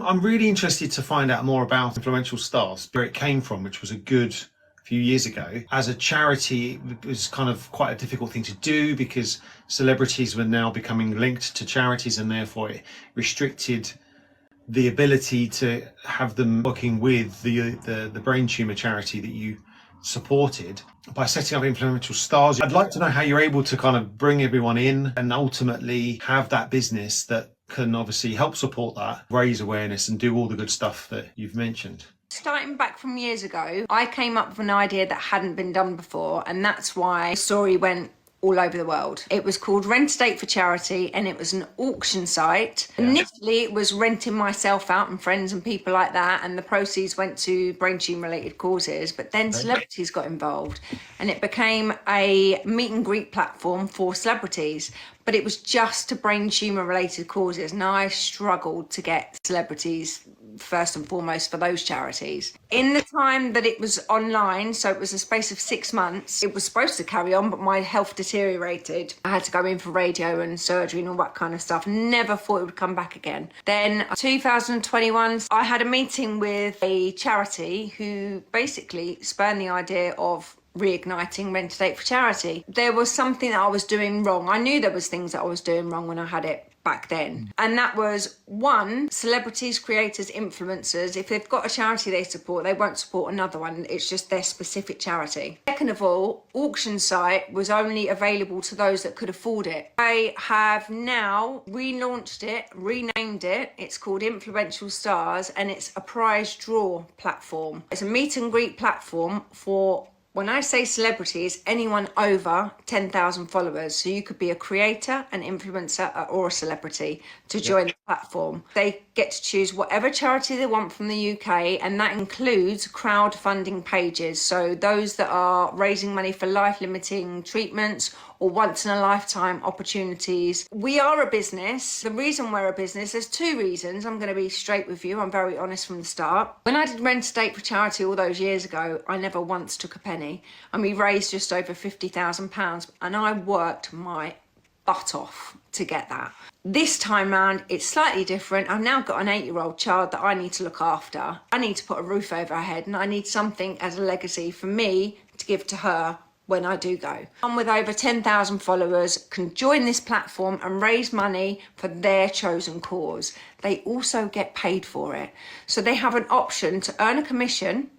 I'm really interested to find out more about Influential Stars, where it came from, which was a good few years ago. As a charity, it was kind of quite a difficult thing to do because celebrities were now becoming linked to charities, and therefore it restricted the ability to have them working with the brain tumour charity that you supported. By setting up Influential Stars, I'd like to know how you're able to kind of bring everyone in and ultimately have that business that can obviously help support that, raise awareness and do all the good stuff that you've mentioned. Starting back from years ago, I came up with an idea that hadn't been done before, and that's why the story went all over the world. It was called Rent a Date for Charity, and it was an auction site. Yeah. Initially, it was renting myself out and friends and people like that, and the proceeds went to brain tumour related causes. But then celebrities got involved, and it became a meet and greet platform for celebrities. But it was just to brain tumour related causes, and I struggled to get celebrities first and foremost for those charities. In the time that it was online, so it was a space of 6 months, it was supposed to carry on, but my health deteriorated. I had to go in for radio and surgery and all that kind of stuff. Never thought it would come back again. Then 2021, I had a meeting with a charity who basically spurned the idea of reigniting Rent a Date for Charity. There was something that I was doing wrong. I knew there was things that I was doing wrong when I had it back then. And that was, one, celebrities, creators, influencers, if they've got a charity they support, they won't support another one. It's just their specific charity. Second of all, auction site was only available to those that could afford it. I have now relaunched it, renamed it. It's called Influential Stars, and it's a prize draw platform. It's a meet and greet platform for, when I say celebrities, anyone over 10,000 followers. So you could be a creator, an influencer, or a celebrity to join the platform. They get to choose whatever charity they want from the UK, and that includes crowdfunding pages. So those that are raising money for life-limiting treatments or once-in-a-lifetime opportunities. We are a business. The reason we're a business, there's two reasons. I'm going to be straight with you. I'm very honest from the start. When I did Rent a Date for Charity all those years ago, I never once took a penny. And we raised just over £50,000, and I worked my butt off to get that. This time round, it's slightly different. I've now got an 8-year-old child that I need to look after. I need to put a roof over her head, and I need something as a legacy for me to give to her when I do go. Someone with over 10,000 followers can join this platform and raise money for their chosen cause. They also get paid for it. So they have an option to earn a commission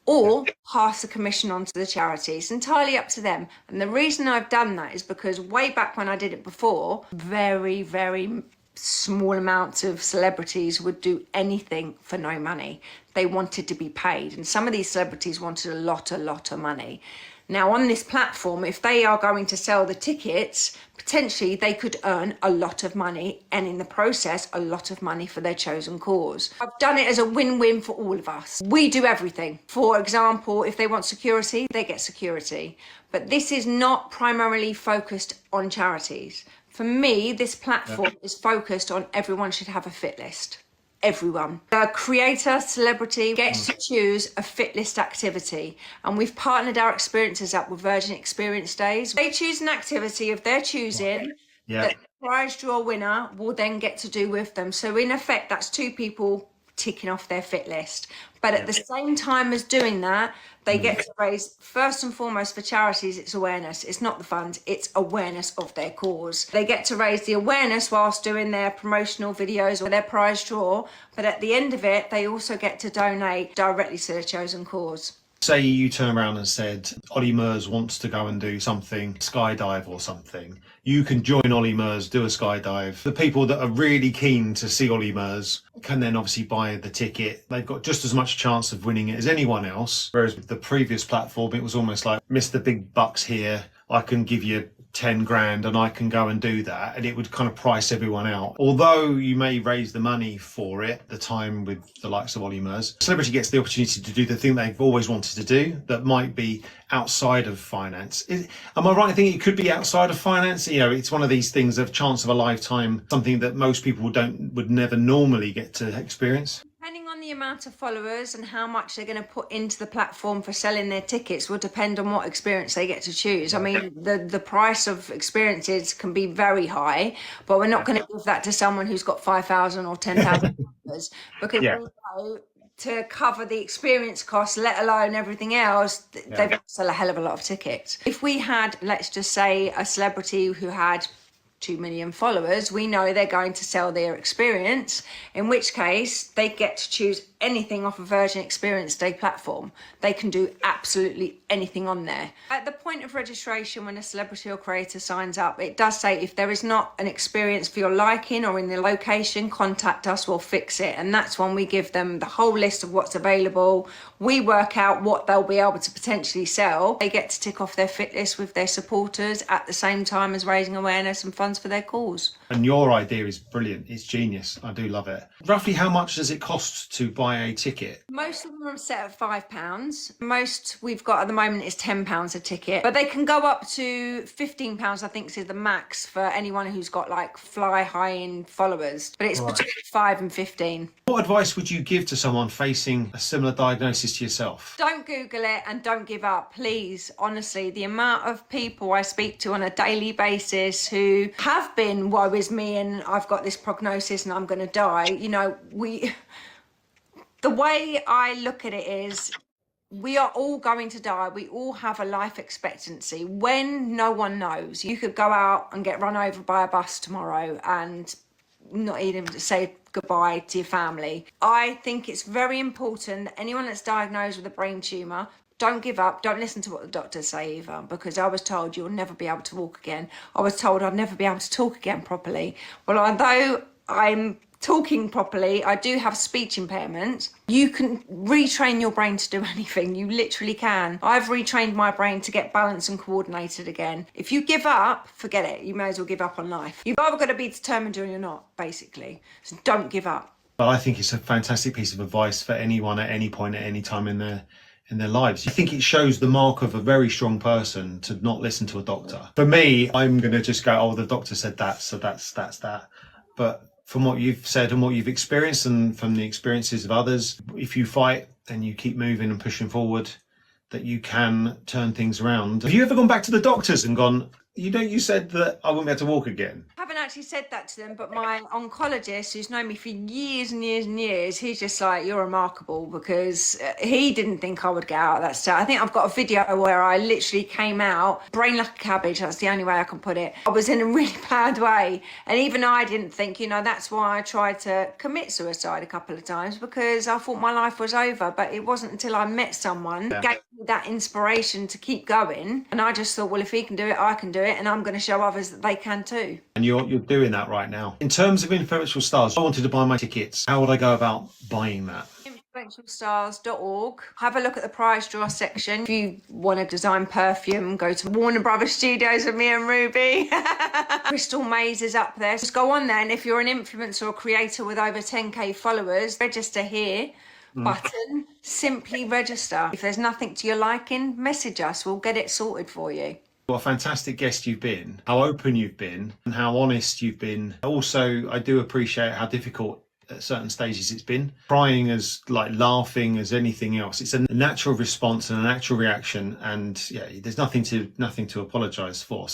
or pass the commission on to the charity. It's entirely up to them. And the reason I've done that is because way back when I did it before, very, very small amounts of celebrities would do anything for no money. They wanted to be paid. And some of these celebrities wanted a lot of money. Now on this platform, if they are going to sell the tickets, potentially they could earn a lot of money, and in the process, a lot of money for their chosen cause. I've done it as a win-win for all of us. We do everything. For example, if they want security, they get security. But this is not primarily focused on charities. For me, this platform is focused on everyone should have a fit list. Everyone. The creator, celebrity gets to choose a fit list activity, and we've partnered our experiences up with Virgin Experience Days. They choose an activity of their choosing that the prize draw winner will then get to do with them. So in effect, that's two people ticking off their fit list. But at the same time as doing that, they get to raise, first and foremost for charities, it's awareness. It's not the funds, it's awareness of their cause. They get to raise the awareness whilst doing their promotional videos or their prize draw. But at the end of it, they also get to donate directly to their chosen cause. Say you turn around and said, Ollie Murs wants to go and do something, skydive or something. You can join Ollie Murs, do a skydive. The people that are really keen to see Ollie Murs can then obviously buy the ticket. They've got just as much chance of winning it as anyone else. Whereas with the previous platform, it was almost like, Mr. Big Bucks here, I can give you 10 grand and I can go and do that, and it would kind of price everyone out. Although you may raise the money for it at the time with the likes of Ollie Murs, celebrity gets the opportunity to do the thing they've always wanted to do that might be outside of finance. Am I right in thinking it could be outside of finance? You know, it's one of these things of chance of a lifetime, something that most people would never normally get to experience. Depending on the amount of followers and how much they're going to put into the platform for selling their tickets will depend on what experience they get to choose. I mean, the price of experiences can be very high, but we're not going to give that to someone who's got 5,000 or 10,000 followers, because we know to cover the experience costs, let alone everything else, they've got to sell a hell of a lot of tickets. If we had, let's just say, a celebrity who had 2 million followers, we know they're going to sell their experience, in which case they get to choose anything off a Virgin Experience Day platform. They can do absolutely anything on there. At the point of registration, when a celebrity or creator signs up, it does say if there is not an experience for your liking or in the location, contact us, we'll fix it. And that's when we give them the whole list of what's available. We work out what they'll be able to potentially sell. They get to tick off their fit list with their supporters at the same time as raising awareness and funds for their cause. And your idea is brilliant. It's genius. I do love it. Roughly how much does it cost to buy a ticket? Most of them are set at £5. Most we've got at the moment is £10 a ticket, but they can go up to £15, I think, is the max for anyone who's got like fly high in followers, but it's between 5 and 15. What advice would you give to someone facing a similar diagnosis to yourself? Don't Google it and don't give up, please. Honestly, the amount of people I speak to on a daily basis who have been, woe is me, and I've got this prognosis and I'm going to die. You know, the way I look at it is, we are all going to die. We all have a life expectancy. When? No one knows. You could go out and get run over by a bus tomorrow and not even say goodbye to your family. I think it's very important that anyone that's diagnosed with a brain tumour, don't give up. Don't listen to what the doctors say either, because I was told you'll never be able to walk again. I was told I'd never be able to talk again properly. Well, although I'm talking properly, I do have speech impairment. You can retrain your brain to do anything. You literally can. I've retrained my brain to get balanced and coordinated again. If you give up, forget it. You may as well give up on life. You've either got to be determined or you're not, basically. So don't give up. But I think it's a fantastic piece of advice for anyone at any point, at any time in their lives. I think it shows the mark of a very strong person to not listen to a doctor. For me, I'm going to just go, oh, the doctor said that, so that's that. But from what you've said and what you've experienced and from the experiences of others, if you fight and you keep moving and pushing forward, that you can turn things around. Have you ever gone back to the doctors and gone, you said that I won't be able to walk again? I haven't actually said that to them, but my oncologist, who's known me for years and years and years, he's just like, you're remarkable, because he didn't think I would get out of that state. I think I've got a video where I literally came out brain like a cabbage. That's the only way I can put it. I was in a really bad way, and even I didn't think, that's why I tried to commit suicide a couple of times, because I thought my life was over. But it wasn't until I met someone who gave me that inspiration to keep going, and I just thought, well, if he can do it, I can do it, and I'm going to show others that they can too. And you're doing that right now. In terms of influential stars, I wanted to buy my tickets. How would I go about buying that? influentialstars.org. Have a look at the prize draw section. If you want to design perfume, go to Warner Brothers Studios with me and Ruby. Crystal Maze is up there. Just go on there, and if you're an influencer or creator with over 10k followers, register here. Button, simply register. If there's nothing to your liking, message us. We'll get it sorted for you. What a fantastic guest you've been, how open you've been and how honest you've been. Also, I do appreciate how difficult at certain stages it's been. Crying as like laughing as anything else. It's a natural response and a natural reaction, and there's nothing to apologise for.